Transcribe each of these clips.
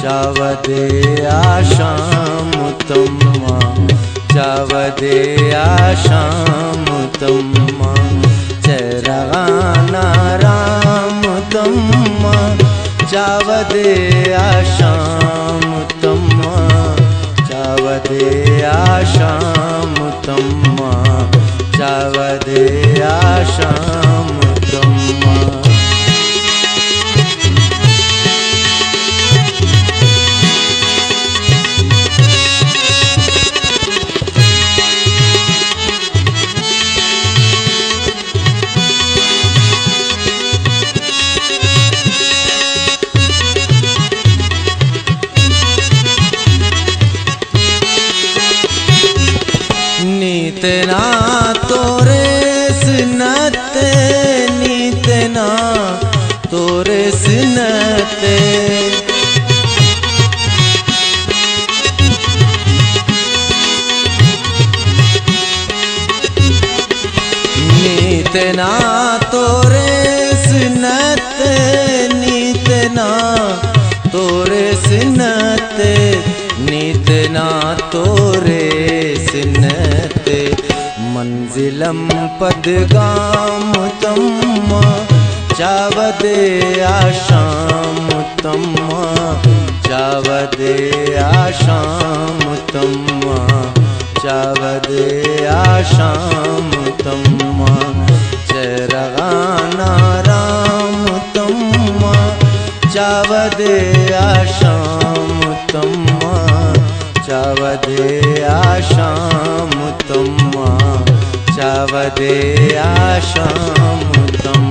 चावदे आशामुत्तमा चावदे आशामुत्तमा चरगानारामुत्तमा चावदे आशामुत्तमा चावदे आशामुत्तमा चावदे आशामुत्तमा। नीतना तोरे सिनते नीतना तोरे सिनते नीतना तोरे सिनते नीतना तोरे सिनते नीतना तोरे सिनते मंजिलम पदगामुत्तमा चावदे आशामुत्तमा चावदे आशामुत्तमा चावदे आशामुत्तमा चरगानारामुत्तमा चावदे आशामुत्तमा चावदे आशामुत्तमा चावदे आशामुत्तमा।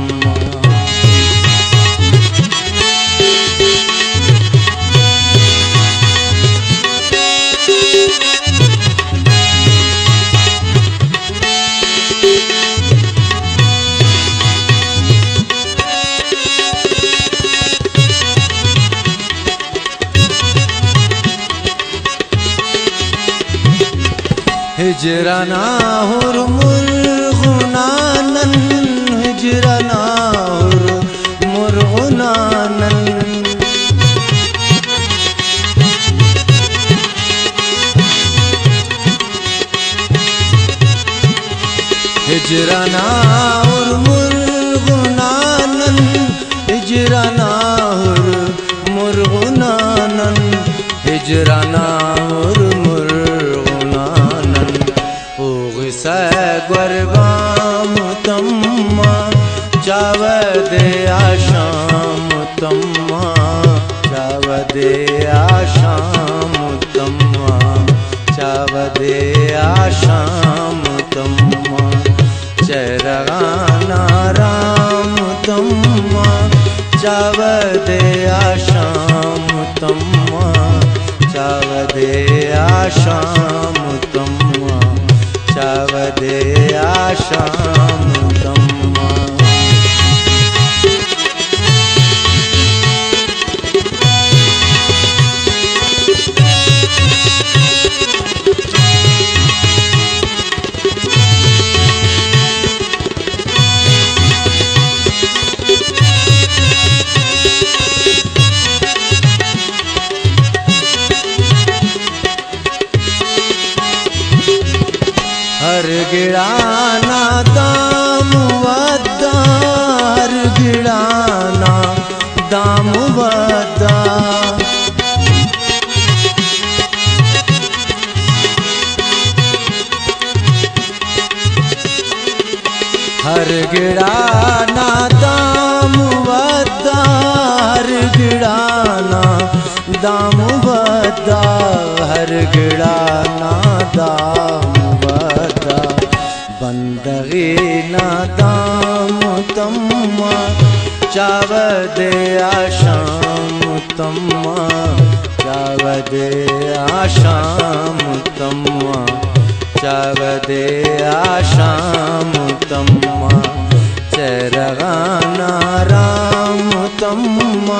हिजरना हुर मुरगुनानन हिजरना हुर मुरगुनानन हिजरना हुर मुरगुनानन हिजरना हुर मुरगुनानन हिजरना हुर गुरबामुत्तमा चावदे आशामुत्तमा चावदे आशामुत्तमा चावदे आशामुत्तमा चरगानारामुत्तमा चावदे आशामुत्तमा चावदे आशामुत्तमा चावदे आशामुत्तमा। हर गिड़ाना दाम वद्दा हर गिड़ाना दाम वद्दा हर गिड़ाना दाम वद्दा हर गिड़ाना दाम वद्दा हर गिड़ाना दाम बंदगी नादामुत्तमा चावदे आशामुत्तमा चावदे आशामुत्तमा चावदे आशामुत्तमा चरगानारामुत्तमा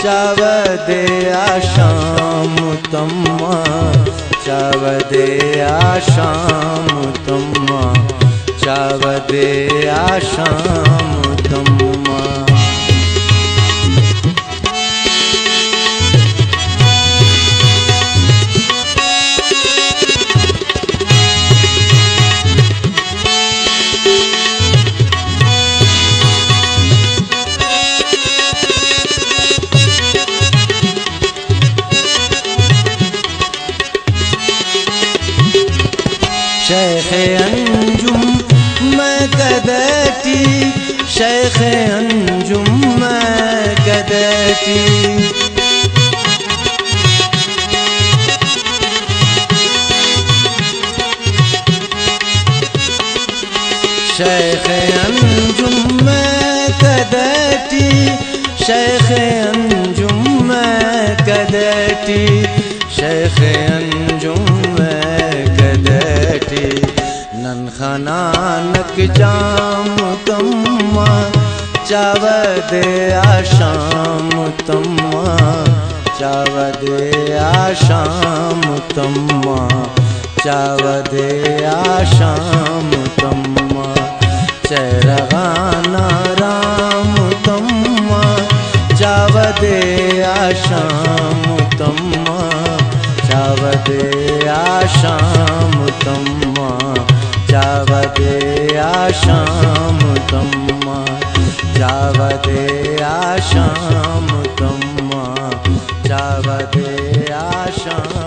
चावदे आशामुत्तमा चावदे आशामुत्तमा चावदे आशामुत्तमा। अंजुम मैं कदटी शेख अंजुम मैं कदटी शेख अंजुम मैं कदटी शेख अंजुम मैं कदटी शेख अंजुम मैं कदटी ननखनानक जाम तम्मा चावदे आशाम तम्मा चावदे आशाम तम्मा चावदे आशाम तम्मा चरगाना राम तम्मा चावदे आशाम तम्मा चावदे आशाम तम्मा चावदे आशाम तम्मा चावदे आशाम तम्मा चावदे आशाम